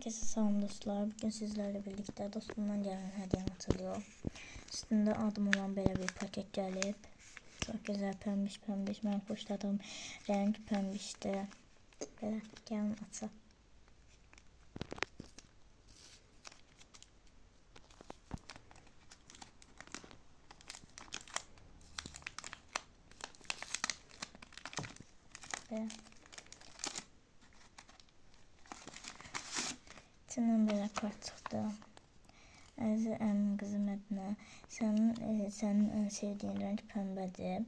Herkese salam dostlar. Bugün sizlerle birlikte dostumdan gelen hediyem açılıyor. Üstünde adım olan böyle bir paket gelip çok güzel pembiş. Ben xoşladığım renk pembişti. Böyle gelin açaq. Böyle. İçinden böyle kart çıktı. Əziz qızım Mədinə, sənin ən sevdiyin renk pəmbədir.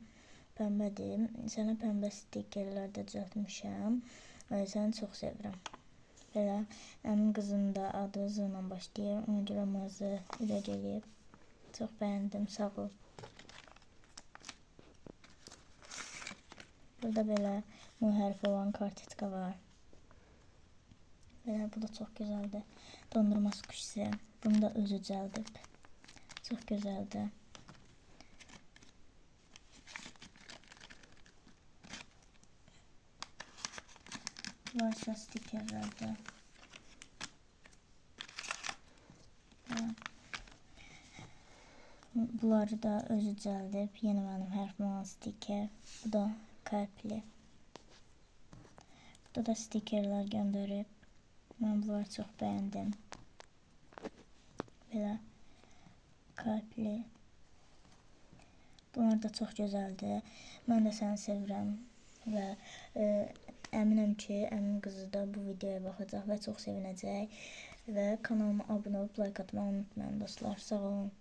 Sənə pəmbə stikerlər də düzəltmişəm. Səni çox sevirəm. Belə, əmin qızım da adı Z ilə başlayır. Ona görə mazı ilə gəlib. Çox bəyəndim, sağ ol. Burada belə M hərfi olan kartetka var. Belə, bu da çox gözəldir. Dondurma kuşisi. Bunu da özü düzəldib. Çox gözəldir. Bunlar isə stikerlərdir. Bunları da özü düzəldib. Yenə mənim hərfim olan stiker. Bu da kalpli. Burada da stikerlər göndərib. Mən bunları çox bəyəndim. Belə kalpli. Bunlar da çox gözəldir. Mən də səni sevirəm və əminəm ki, əmin qızı da bu videoya baxacaq və çox sevinəcək və kanalıma abunə olub like atmağı unutmayın dostlar. Sağ olun.